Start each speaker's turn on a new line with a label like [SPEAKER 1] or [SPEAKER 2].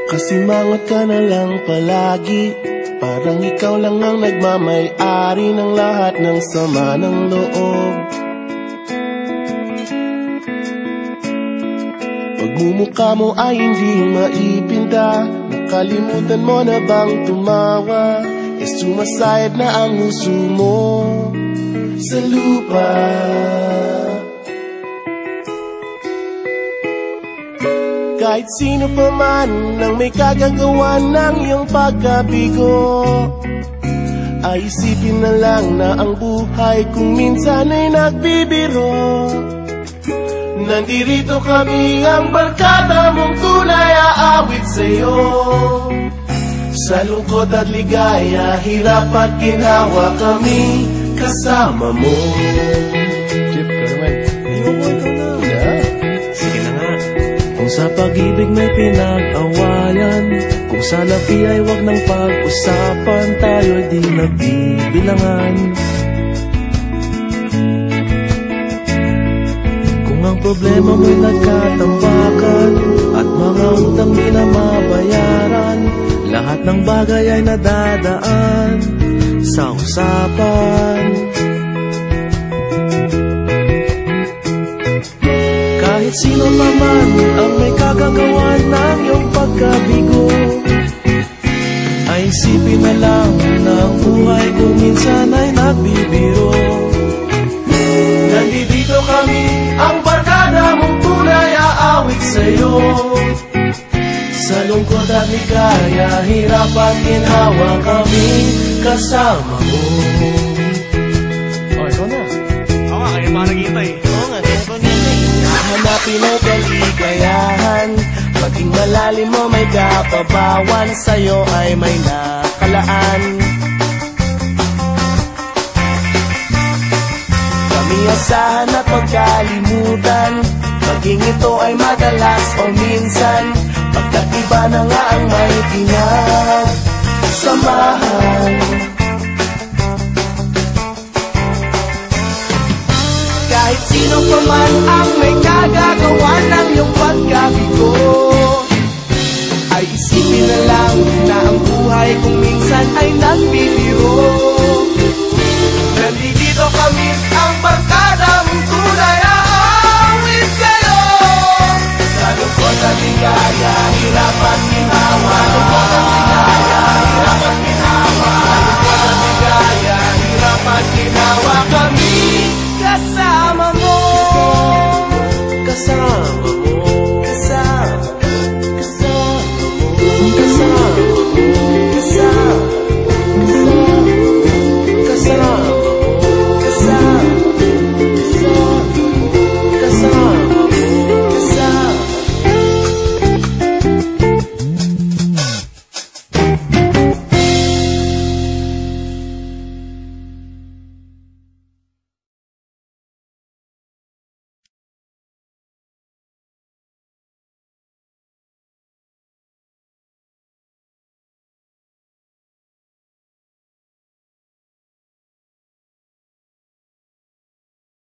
[SPEAKER 1] Kasimangot ka na lang palagi, parang ikaw lang ang nagmamay-ari ng lahat ng sama ng loob. Pagmumukha mo ay hindi maipinta, nakalimutan mo na bang tumawa? Sumasayad na ang huso mo sa lupa. Kahit sino pa man ang may kagagawa ng iyong pagkabigo, ay isipin na lang na ang buhay kung minsan ay nagbibiro. Nandirito kami, ang barkada mong tunay aawit sa'yo. Sa lungkot at ligaya, hirap at ginawa kami kasama mo.
[SPEAKER 2] Chip, ka naman.
[SPEAKER 1] Ikaw mo, ikaw na.
[SPEAKER 2] Yeah. Sige na nga.
[SPEAKER 3] Kung sa pag-ibig may pinag-awayan, kung sa labi ay wag nang pag-usapan, tayo'y di nagbibilangan. Kung ang problema mo'y nagkatambakan at mga utang di na mabayaran, lahat ng bagay ay nadadaan sa usapan. Kahit sino pa man ang may kagagawa ng iyong pagkabigo, ay isipin na lang na ang buhay kung minsan ay nagbibiro.
[SPEAKER 1] Nandito kami, ang barkada mong tunay aawit sa'yo. Sa lungkot at ligaya, hirap at ginawa kami kasama mo.
[SPEAKER 2] Oh, ikaw na. Oo nga, kaya pa naghihintay.
[SPEAKER 1] Oo nga, kaya pa naghihintay. Hanapin ang kaligayahan, maging malalim mo may kapabawan, sa'yo ay may nakalaan. Kami asahan at pagkalimutan, maging ito ay madalas o minsan, pagkat iba na nga ang may pinagsamahan. Kahit sino pa man ang may kagagawa ng iyong pagkabigo, ay isipin na lang na ang buhay kung minsan ay nagbibiro. Nandito kami, ang barkada mong tunay aawit sa'yo. Sa lungkot at ligaya, hirap at ginawa. Sa lungkot at ligaya, hirap at ginawa. Sa lungkot at ligaya, hirap at ginawa kami kasama mo. Kasama mo.